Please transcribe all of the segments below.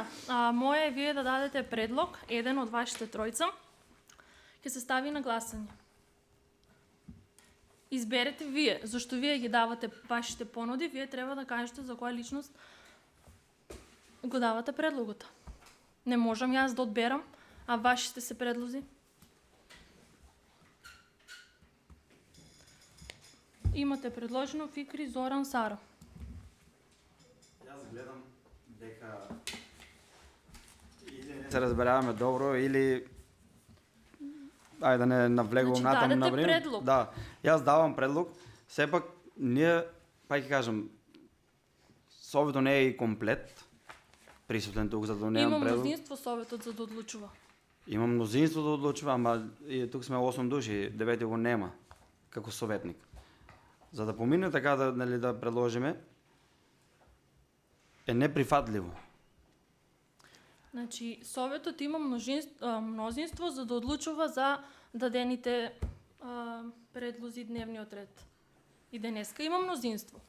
Сега, моje е вие да дадете предлог, еден од вашите тројца, ќе се стави на гласање. Изберете вие, зашто вие ги давате вашите понуди, вие треба да кажете за која личност го давате предлогот. Не можам јас да одберам, а вашите се предлози. Имате предложено Фикри, Зоран, Сара. Јас гледам дека или не се разбераваме добро, или ајде да не навлегувам натаму на време. Предлог. Да, јас давам предлог. Сепак ние, па ќе кажам, советот не е и комплет присутен тук за да немам Има предлог. мнозинство советот за да одлучува. Има мнозинство да одлучува, ама и тук сме 8 души, 9 го нема како советник. За да помине така да, нели, да предложиме, е неприфатливо. Значи, советот има мнозинство за да одлучува за дадените предлози дневниот ред. И денеска има мнозинство.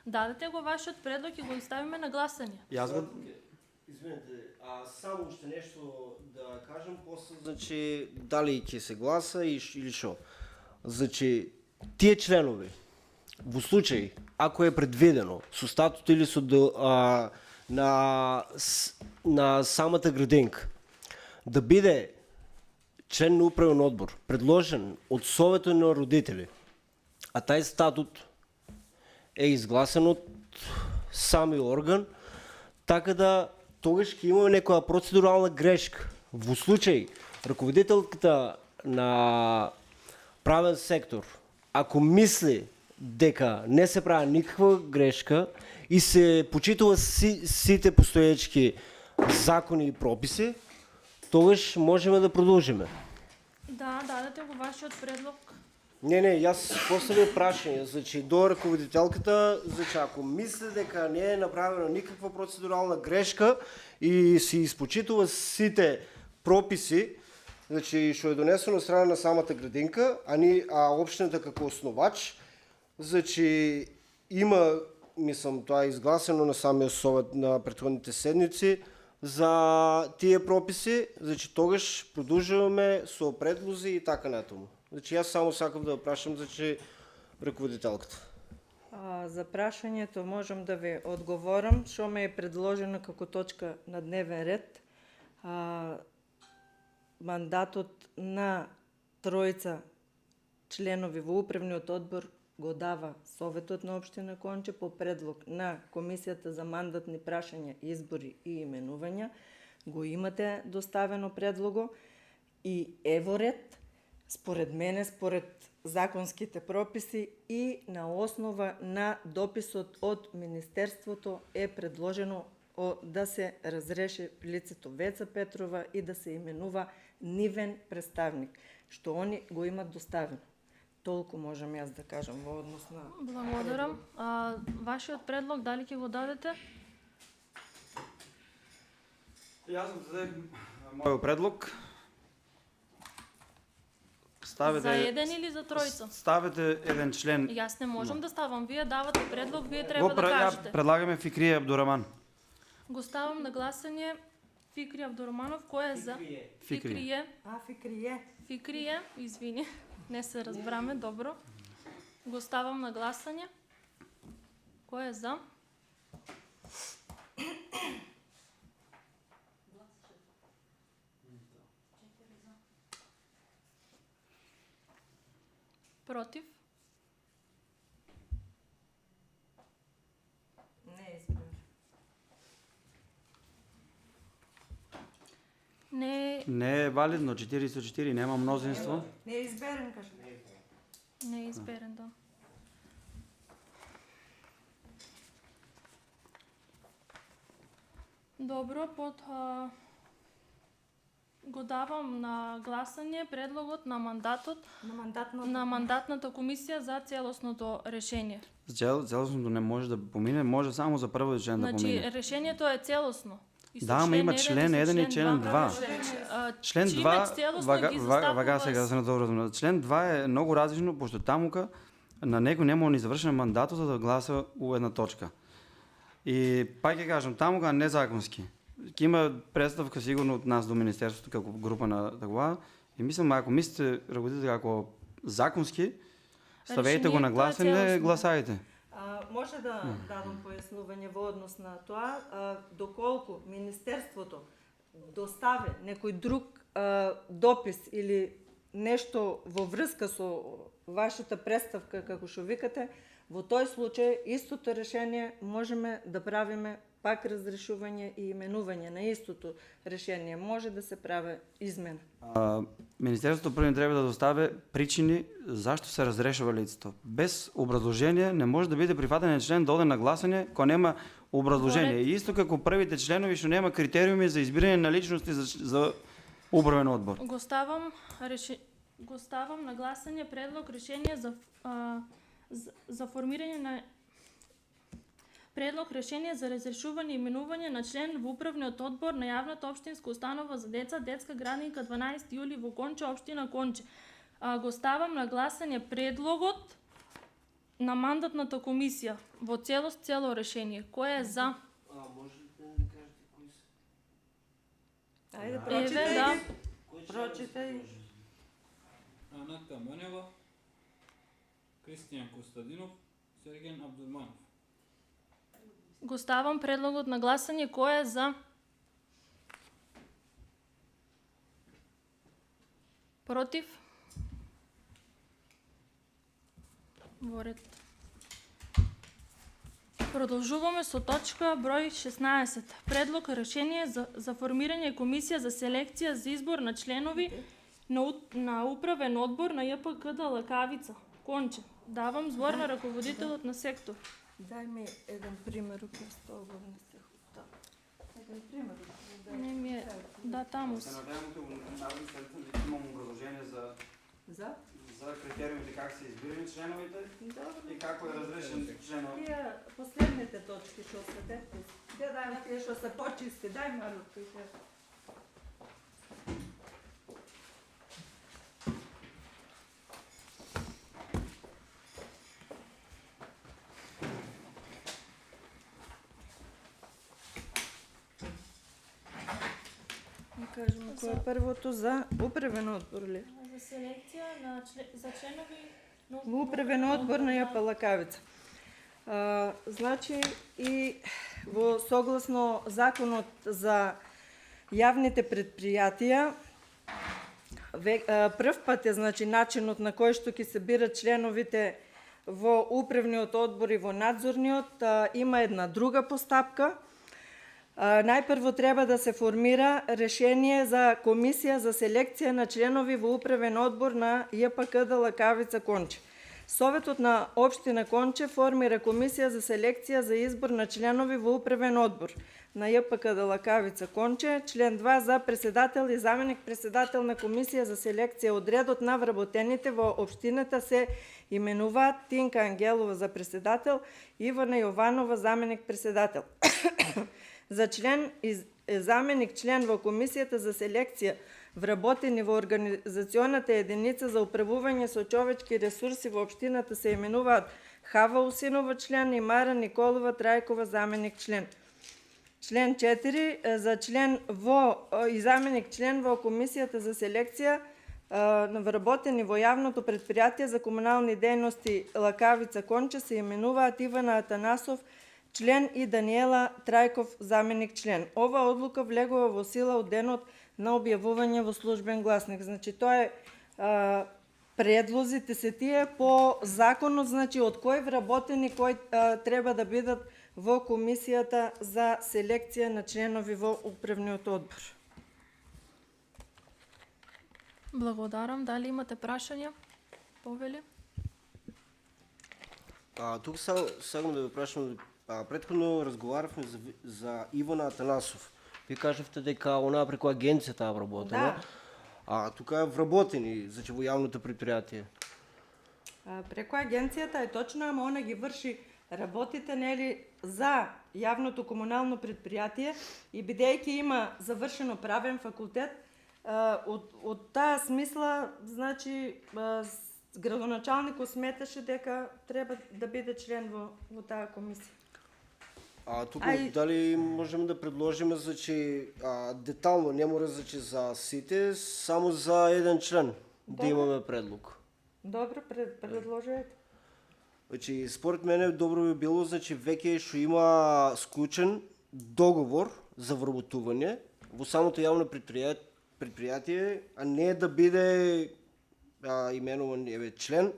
Дадете го вашиот предлог и го ставиме на гласање. Јас го... Извинете, само уште нешто да кажам, после, значи, дали ќе се гласа или шо. Значи, тие членови, во случај, ако е предвидено со статут или со на самата градинка, да биде член на управен одбор, предложен од Советот на родители, а тај статут е изгласен од сами орган, така да тогаш ќе имаме некоја процедурална грешка. Во случај, раководителката на правен сектор, ако мисли дека не се прави никаква грешка и се почитува сите постоечки закони и прописи, тогаш можеме да продолжиме. Да, дадете го вашиот предлог. Не, јас поставив прашање, значи до раководителката, значи ако мисли дека не е направена никаква процедурална грешка и се испочитува сите прописи, значи што е донесено од страна на самата градинка, а општината како основач, значи има, мислам, тоа е изгласено на самиот совет на претходните седници за тие прописи, значи тогаш продолжуваме со предлози и така натаму. Значи јас само сакам да прашам, значи, раководителката. За прашањето можам да ви одговорам, што ме е предложено како точка на дневен ред. Мандатот на тројца членови во управниот одбор го дава Советот на општина Конче по предлог на Комисијата за мандатни прашања, избори и именувања. Го имате доставено предлого и ево ред, според мене, според законските прописи и на основа на дописот од Министерството е предложено да се разреши лицето Веца Петрова и да се именува нивен представник, што они го имат доставено. Толку можам јас да кажам во однос на... Благодарам. Вашиот предлог, дали ќе го дадете? Јас го дадем мојот предлог. Ставете... За еден или за тројца? Ставете еден член. Јас не можам да ставам. Вие давате предлог, вие треба да кажете. Предлагаме Фикрие Абдураман. Го ставам на гласање Фикри Абдураманов. Кој е за? Фикрие. Фикрие. Фикрие, извини. Не се разбраме, добро. Го ставам на гласање. Кој е за? Против? Не е избор. Не е валидно, 44, нема мнозинство. Не е изберен, кажа. Не е изберен, да. Добро, го давам на гласање предлогот на мандатот на мандатната комисија за целосното решение. Целосното не може да помине, може само за првиот член да помине. Значи, решението е целосно. Да, ама има член 1 и член 2. Член 2, вага сега да се надобразумам. Член 2 е многу различно, пошто тамука на некој нема ни завршен мандатот за да гласа у една точка. И пак ќе кажам, тамука незаконски. ќе има представка сигурно од нас до Министерството како група на такова. И мислам, ако мислите, ръководите, ако законски, ставете го на гласење, гласајте. Може да дадам појаснување во однос на тоа, доколку Министерството достави некој друг допис или нешто во врска со вашата представка, како што викате, во тој случај истото решение можеме да правиме пак разрешување и именување на истото решение. Може да се прави измена. Министерството прво треба да достави причини зашто се разрешува лицето. Без образложение не може да биде прифатен член да оде на гласање кога нема образложение. И исто како првите членови што нема критериуми за избирање на личности за управен одбор. Го ставам на гласање предлог решение за формирање на Предлог решение за разрешување и именување на член во управниот одбор на јавната општинска установа за деца, детска градинка 12 јули во Конче, општина Конче. Го ставам на гласање предлогот на мандатната комисија во целост, цело решение. Кој е за? Може да ми кажете кои се? Ајде, прочитај. Ана Камонева, Кристијан Костадинов, Серген Абдулманов. Го ставам предлогот на гласање. Кој е за? Против? Во ред. Продолжуваме со точка број 16. Предлог решение за формирање комисија за селекција за избор на членови на управен одбор на ЈПКД Лакавица, Конче. Давам збор на раководителот на сектор. Дај ми еден пример од тоа не се хута. Еден пример. Не ми е, да, таму се. Се надевам дека народни представители имам образложение За? за критериумите как се избирани членовите и како е разрешен членот. Тие последните точки што се дете. Дај тие што се почисти, дај малку тие. Кажемо, кој е првото за управен одбор ли? За селекција за членови Во управен одбор на ЈП Лакавица. Значи и во согласно законот за јавните предпријатија, прв пат е значи начинот на кој што ќе се бират членовите во управниот одбор и во надзорниот, има една друга постапка. Најпрво треба да се формира решение за комисија за селекција на членови во управен одбор на ЈПКД Лакавица Конче. Советот на општина Конче формира комисија за селекција за избор на членови во управен одбор на ЈПКД Лакавица Конче. Член 2 за председател и заменик председател на комисија за селекција од редот на вработените во општината се именуваат Тинка Ангелова за председател, Ивана Јованова заменик председател. За член и заменик член во комисијата за селекција вработени во организационата единица за управување со човечки ресурси во општината се именуваат Хава Усинова член и Мара Николова Трајкова заменик член. Член 4 за член и заменик член во комисијата за селекција вработени во јавното предпријатие за комунални дејности Лакавица Конче се именуваат Ивана Атанасов член и Даниела Трајков заменик член. Ова одлука влегува во сила од денот на објавување во службен гласник. Значи тоа е предлозите се тие по законот, значи од кој вработени кој треба да бидат во комисијата за селекција на членови во управниот одбор. Благодарам. Дали имате прашања? Повели? Тук сакам да ви прашам, претходно разговаравме за Ивана Атанасов. Ви кажавте дека она преку агенцијата вработена. Да. Тука е вработени, значи во јавното предпријатие. Преку агенцијата е точно, ама она ги врши работите нели за јавното комунално предпријатие и бидејќи има завршено правен факултет, од таа смисла, значи градоначалникот сметаше дека треба да биде член во таа комисија. А тука Ај- дали можеме да предложиме детално, не мора за сите, само за еден член да Добро. имаме предлог. Добро, предложете. Значи, според мене добро би било, веќе што има склучен договор за вработување во самото јавно предпријатие, а не да биде именуван член,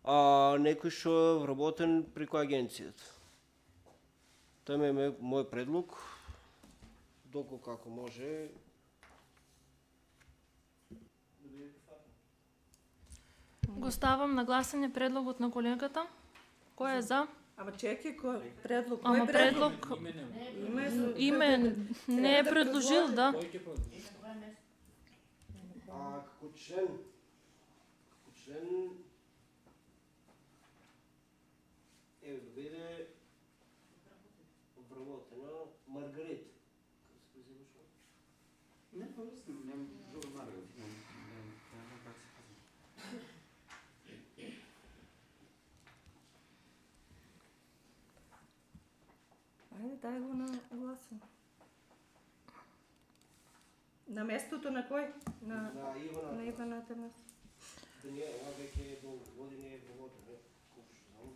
некој што е вработен преку агенцијата. Тоа е мој предлог, доколку како може. Го ставам на гласање предлогот на колегата. Кој е за? Ама чекай, предлог? Ама Кој предлог име не е предложил, да. Кој ќе продолжи? Како член да биде вработена Маргарит. Како се презиваше? Не, па мислам, нема друга Маргарит. Не знам как се казва. Ајде, дај го на гласен. На местото на кој? На Ивана Атанасов. Ова веќе до години е вработена, колку што знам.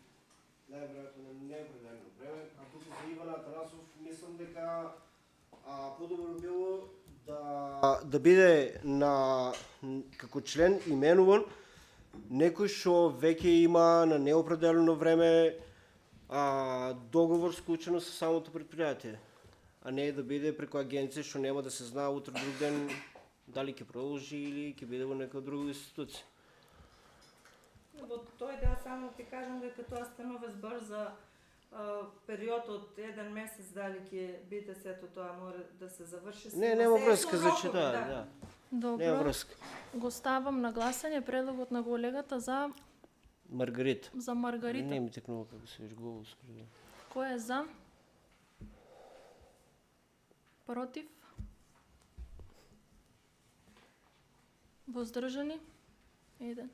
Најверојатно на неопределено време, а туку за Ивана Атанасов мислам дека подобро било да биде како член именуван некој што веќе има на неопределено време договор склучено со самото предпријатие, а не да биде преку агенција што нема да се знае утре друг ден дали ќе продолжи или ќе биде во нека друга институција. Во тој дел само ти кажам дека тоа станове збор за период од еден месец, дали ќе биде сето тоа мора да се заврши. Не, нема врска за да. Нема Добро. врска. Го ставам на гласање предлогот на колегата за Маргарита. Маргарита. Не ми текнува како се виш голос. Кој е за? Против? Воздржани? Еден.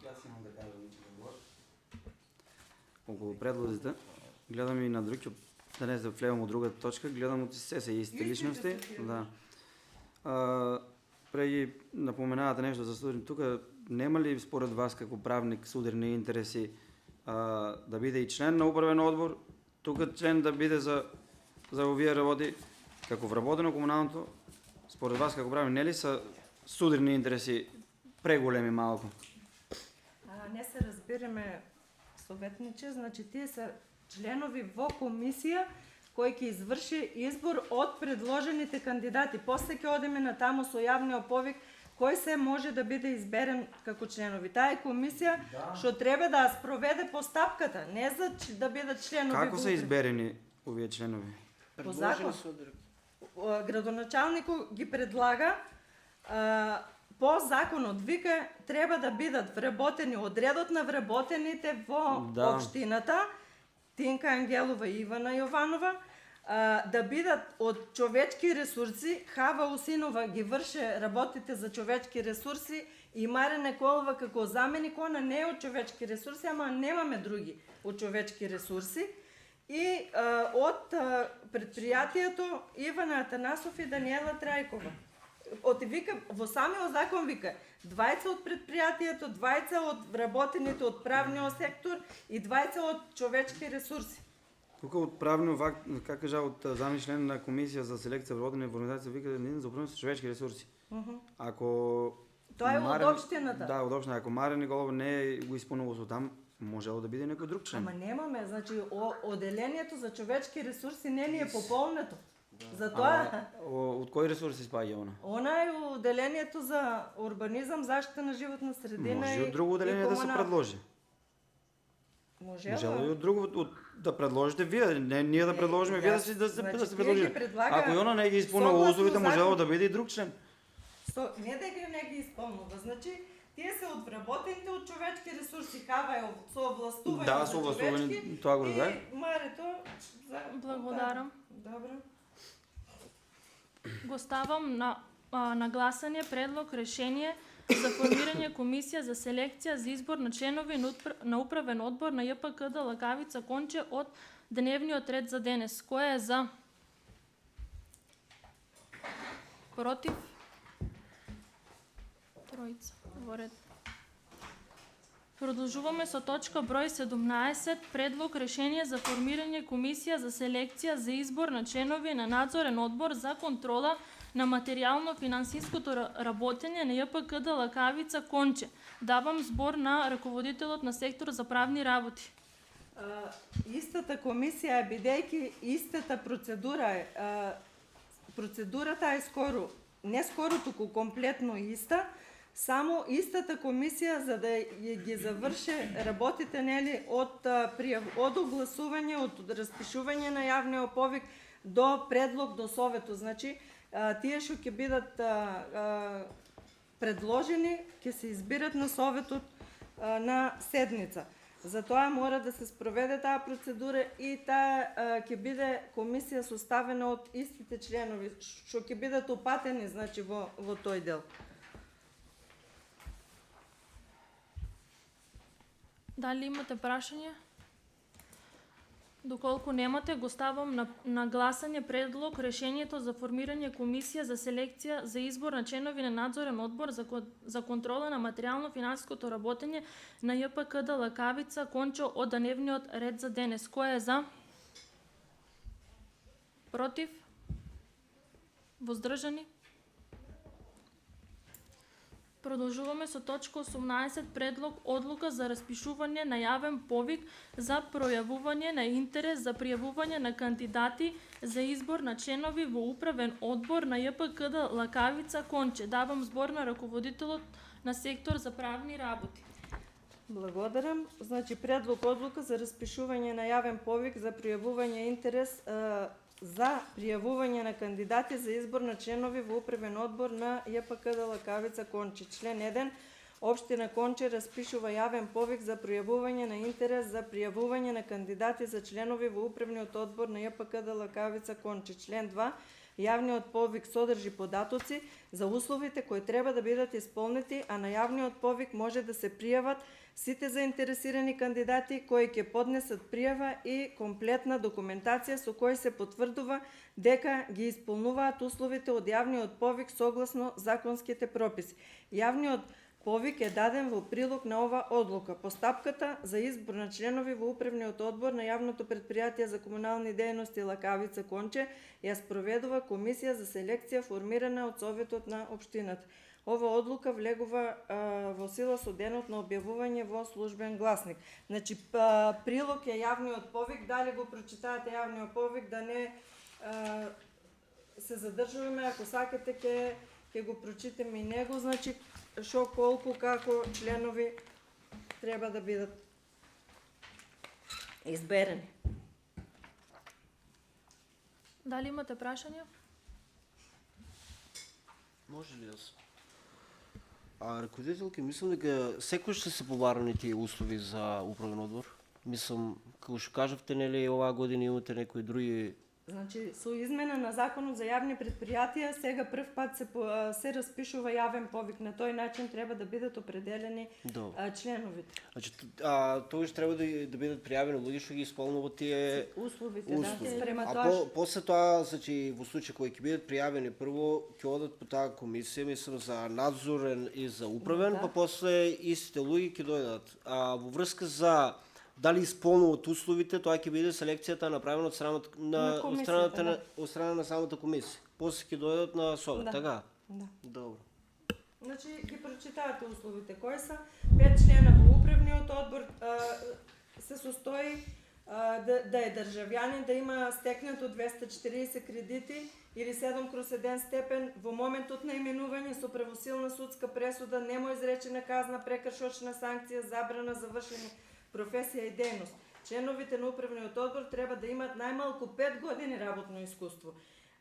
Јас имам да кажам нечего. Околу предлозите, гледам и на други, да не се влевам од другата точка, гледам од се исти личности. Да. Преги напоменавате нешто за судирни, тука нема ли според вас како правник судирни интереси да биде и член на управен одбор, тука член да биде за овие работи, како вработено комуналното, според вас како правник, нели са судирни интереси преголеми малку? Не се разбираме, советниче, значи тие се членови во комисија кој ќе изврши избор од предложените кандидати. После ќе одиме на таму со јавниот повик кој се може да биде изберен како членови. Таа е комисија што треба да спроведе постапката, не за да бидат членови. Како се изберени овие членови? По закон. Градоначалникот ги предлага по законот, вика, треба да бидат вработени од редот на вработените во општината, Тинка Ангелова и Ивана Јованова, да бидат од човечки ресурси, Хава Усинова ги врше работите за човечки ресурси и Маре Николова како заменик, она не е од човечки ресурси, ама немаме други од човечки ресурси. И од предпријатието Ивана Атанасов и Даниела Трајкова. Вика, во самиот закон вика, 20 од предпријатието, 20 од вработените од правниот сектор и 20 од човечки ресурси. Тука од правниот факт, како кажа, од замишлен на комисија за селекција вработени во организација, вика не за управување со човечки ресурси. Ако тоа е од општината. Да, од општината. Ако Маре Николова не го исполнува со там, можело да биде некој друг член. Ама немаме, значи оделението за човечки ресурси не ни е пополнето. Затоа од кои ресурси спаѓа она? Она е оделението за урбанизам, заштита на животна средина. Може и од друго оделение да се предложи. Можело и од друго да предложите вие, не ние да предложиме, вие да се предложите. Ако и она не ги исполнува условите, можело да биде и друг член. Не дека не ги исполнува, значи тие се од вработените од човечки ресурси, Хава е со овластување да, за човечки, тоа го знае. И Марето за... Благодарам. Добро. Го ставам на гласање предлог решение за формирање комисија за селекција за избор на членови на управен одбор на ЈПКД Лакавица Конче од дневниот ред за денес. Кој е за? Против? Тројца. Во ред. Продолжуваме со точка број 17, предлог решение за формирање комисија за селекција за избор на членови на надзорен одбор за контрола на материјално-финансиското работење на ЈПКД Лакавица Конче. Давам збор на раководителот на сектор за правни работи. Истата комисија, бидејќи истата процедура е, процедурата е скоро, не скоро, туку комплетно иста, само истата комисија за да ги заврше работите, нели, од огласување, од распишување на јавниот повик до предлог до советот. Значи, тие што ќе бидат предложени, ќе се избират на советот на седница. Затоа мора да се спроведе таа процедура и таа ќе биде комисија составена од истите членови, што ќе бидат упатени, значи, во тој дел. Дали имате прашање? Доколку немате, го ставам на гласање предлог решението за формирање комисија за селекција за избор на членови на надзорен одбор за контрола на материјално-финансиското работење на ЈПКД Лакавица Конче од дневниот ред за денес. Кој е за? Против? Воздржани? Продолжуваме со точка 18, предлог одлука за распишување на јавен повик за пројавување на интерес за пријавување на кандидати за избор на членови во управен одбор на ЈПКД Лакавица Конче. Давам збор на раководителот на сектор за правни работи. Благодарам. Значи, предлог одлука за распишување на јавен повик за пријавување интерес за пријавување на кандидати за избор на членови во управен одбор на ЈПКД Лакавица Конче. Член 1. Општина Конче распишува јавен повик за пријавување на интерес за пријавување на кандидати за членови во управниот одбор на ЈПКД Лакавица Конче. Член 2. Јавниот повик содржи податоци за условите кои треба да бидат исполнети, а на јавниот повик може да се пријават сите заинтересирани кандидати кои ќе поднесат пријава и комплетна документација со кој се потврдува дека ги исполнуваат условите од јавниот повик согласно законските прописи. Јавниот повик е даден во прилог на ова одлука. Постапката за избор на членови во управниот одбор на јавното предпријатие за комунални дејности Лакавица Конче ја спроведува комисија за селекција формирана од советот на општината. Ова одлука влегува во сила со денот на објавување во службен гласник. Значи, прилог е јавниот повик, дали го прочитавате јавниот повик, да не се задржуваме, ако сакате ќе го прочитаме и него, значи, шо, колку, како членови треба да бидат изберени. Дали имате прашања? Може ли да се? Раководителки, мислам дека секој ще се побарани тие услови за управен одбор. Мислам, како што кажавте, нели, оваа година имате некои други. Значи, со измена на законот за јавни предпријатија, сега прв пат се распишува јавен повик. На тој начин треба да бидат определени членовите. Значи, тоа што треба да бидат пријавени луѓе што ги исполнуваат тие условите. Да, спрема а тоа. после тоа, значи, во случај кои ќе бидат пријавени, прво ќе одат по таа комисија, мислам, за надзорен и за управен, па после истите луѓе ќе дојдат. Во врска за дали исполнуваат условите, тоа ќе биде селекцијата направена од страна на самата комисија. После ќе дојдат на совет, така? Да. Добро. Значи, ги прочитавате условите. Кои се? 5 члена во управниот одбор се состои да е државјанин, да има стекнато 240 кредити или 7/1 степен во моментот на именување со правосилна судска пресуда, нема изречена казна, прекршочна санкција, забрана за вршење професија и дејност. Членовите на управниот одбор треба да имаат најмалку 5 години работно искуство.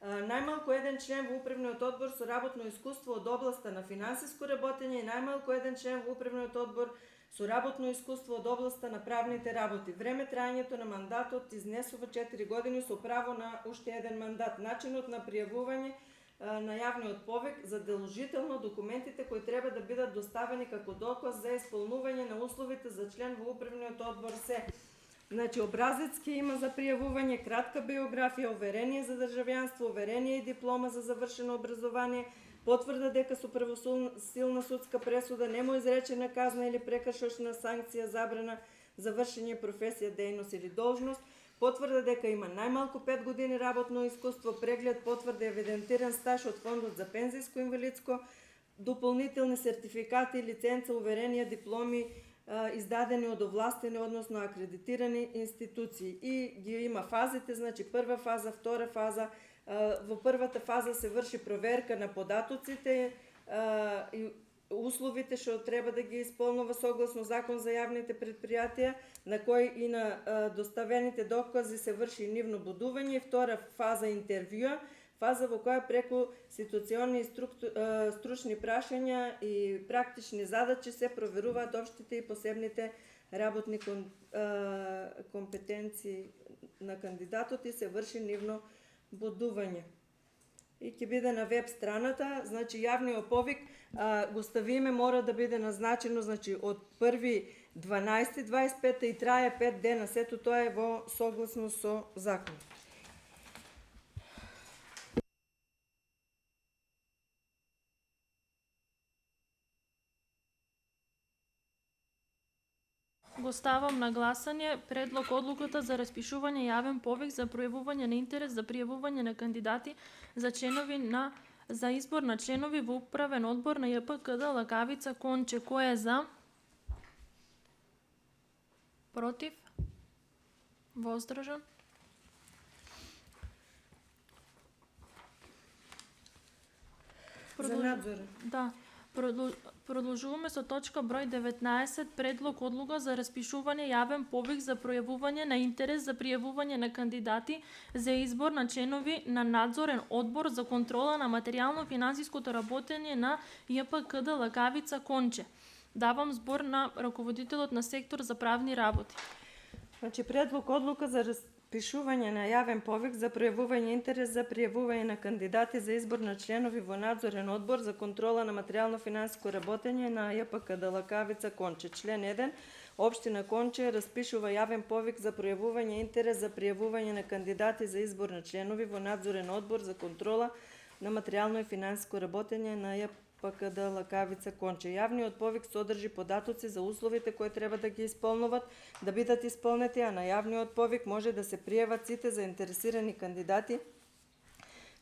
Најмалку еден член во управниот одбор со работно искуство од областа на финансиско работење и најмалку еден член во управниот одбор со работно искуство од областа на правните работи. Време траењето на мандатот изнесува 4 години со право на уште еден мандат. Начинот на пријавување на јавниот повик задолжително документите кои треба да бидат доставени како доказ за исполнување на условите за член во управниот одбор се значи образец ќе има за пријавување, кратка биографија, уверение за државјанство, уверение и диплома за завршено образование, потврда дека со правосилна судска пресуда нема изречена казна или прекршочна санкција забрана за вршење професија, дејност или должност, потврда дека има најмалку 5 години работно искуство, преглед, потврда евидентиран стаж од Фондот за пензиско инвалидско, дополнителни сертификати, лиценца, уверенија, дипломи издадени од овластени, односно акредитирани институции. И ги има фазите, значи прва фаза, втора фаза. Во првата фаза се врши проверка на податоците и условите што треба да ги исполнува согласно Закон за јавните предпријатија, на кои и на доставените докази се врши нивно будување. Втора фаза интервјуа, фаза во која преку ситуациони и стручни прашања и практични задачи се проверуваат општите и посебните работни компетенции на кандидатот и се врши нивно будување. И ќе биде на веб страната, значи јавниот повик го ставиме, мора да биде назначено значи од 1.12.25 и трае 5 дена, сето тоа е во согласно со закон. Го ставам на гласање предлог одлуката за распишување јавен повик за пројавување на интерес за пријавување на кандидати за членови за избор на членови во управен одбор на ЈПКД Лакавица Конче. Кој е за? Против? Воздржан? За надзор. Да. Продолжуваме со точка број 19, предлог одлука за распишување јавен повик за пројавување на интерес за пријавување на кандидати за избор на членови на надзорен одбор за контрола на материјално-финансиското работење на ЈПКД Лакавица Конче. Давам збор на раководителот на сектор за правни работи. Значи предлог одлука за распишување на јавен повик за пројавување интерес за пријавување на кандидати за избор на членови во надзорен одбор за контрола на материјално-финансиско работење на ЈПКД Лакавица Конче. Член 1. Општина Конче распишува јавен повик за пројавување интерес за пријавување на кандидати за избор на членови во надзорен одбор за контрола на материјално и финансиско работење на ЈПКД Лакавица Конче. Јавниот повик содржи податоци за условите кои треба да ги исполнуват, да бидат исполнети, а на јавниот повик може да се пријават сите заинтересирани кандидати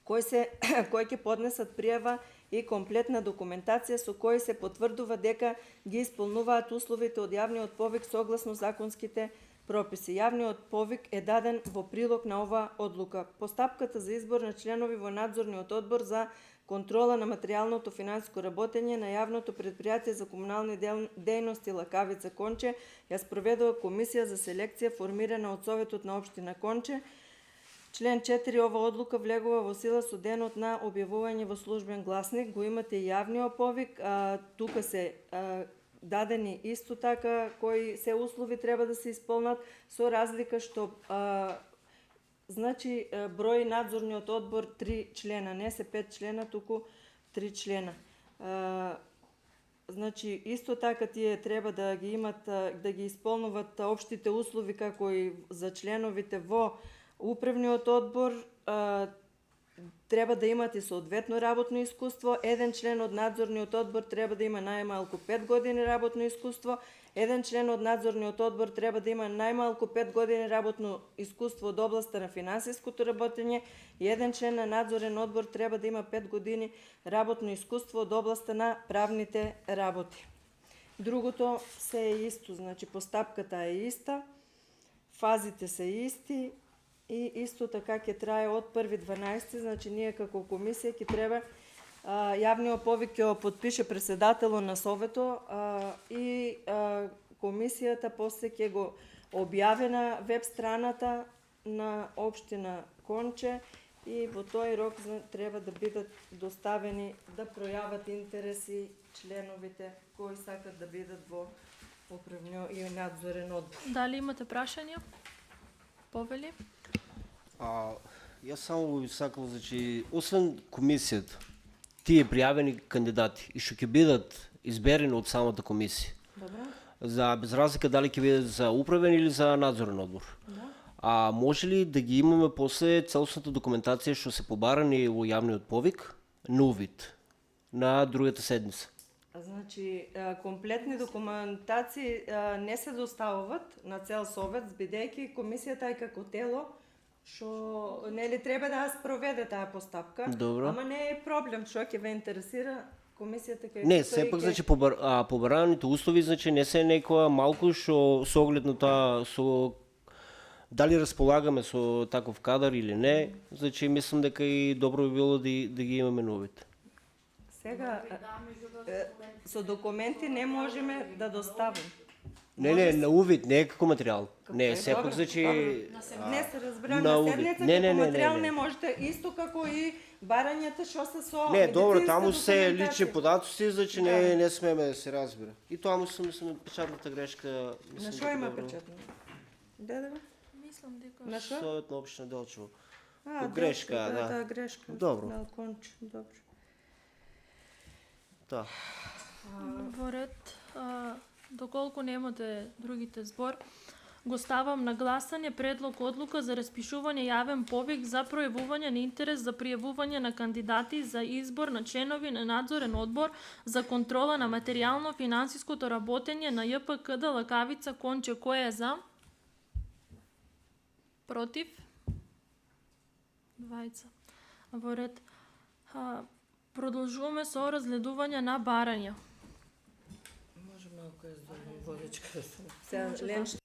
кои ќе поднесат пријава и комплетна документација со кои се потврдува дека ги исполнуваат условите од јавниот повик согласно законските прописи. Јавниот повик е даден во прилог на оваа одлука. Постапката за избор на членови во надзорниот одбор за контрола на материјалното финансиско работење на јавното предпријатие за комунални дејности Лакавица Конче ја спроведува комисија за селекција формирана од Советот на општина Конче. Член 4 ова одлука влегува во сила со денот на објавување во службен гласник. Го имате јавниот повик, тука се дадени исто така кои се услови треба да се исполнат, со разлика што значи број надзорниот одбор 3 члена, не се 5 члена, туку 3 члена. Значи исто така тие треба да ги имат, да ги исполнуват општите услови како и за членовите во управниот одбор, треба да имат и соодветно работно искуство. Еден член од надзорниот одбор треба да има најмалку 5 години работно искуство. Еден член од надзорниот одбор треба да има најмалку 5 години работно искуство од областа на финансиското работење и еден член на надзорен одбор треба да има 5 години работно искуство од областа на правните работи. Другото се е исто, значи постапката е иста, фазите се исти и исто така ќе трае од 1.12, значи ние како комисија ќе треба јавниот повик ќе подпише председателот на совето и комисијата после ќе го објави на веб страната на општина Конче и во тој рок треба да бидат доставени да пројават интереси членовите кои сакат да бидат во управниот и надзорен одбор. Дали имате прашања? Повели? Јас само би сакал, значи, освен комисијата, тие пријавени кандидати и што ќе бидат изберени од самата комисија. Добро. За без разлика дали ќе бидат за управен или за надзорен одбор. Да. А може ли да ги имаме после целосната документација што се побарани во јавниот повик на увид на другата седница? Значи, комплетни документации не се доставуваат на цел совет, бидејќи комисијата е како тело што нели треба да ја спроведе таа постапка. Добро. Ама не е проблем, што ќе ве интересира комисијата ќе Не, сепак значи побараните услови значи не се некоја малку што со оглед на таа со дали располагаме со таков кадар или не, значи мислам дека и добро би било да ги имаме на увид. Сега со документи не можеме да доставиме. Не, на увид, не е како материјал. Не, сепак Добро, значи Не се разбирам на на увид. седница, Не, како не, материјал не. не можете, исто како и барањата што се со Не, добро, медицинска таму се документација. лични податоци, значи не смеме да се разбира. И тоа мислам печатната грешка. На што има печатно? Да. Мислам дека На што? Совет на општина Делчево. Грешка, да. Да, грешка. Добро. На конч, добро. Да. во ред, доколку немате другите збор, го ставам на гласање предлог одлука за распишување јавен повик за пројавување на интерес за пријавување на кандидати за избор на членови на надзорен одбор за контрола на материјално-финансиското работење на ЈПКД Лакавица Конче. Кој е за? Против? Двајца. Во ред. Продолжуваме со разгледување на барања. Може малку да водичка. Сега Ленче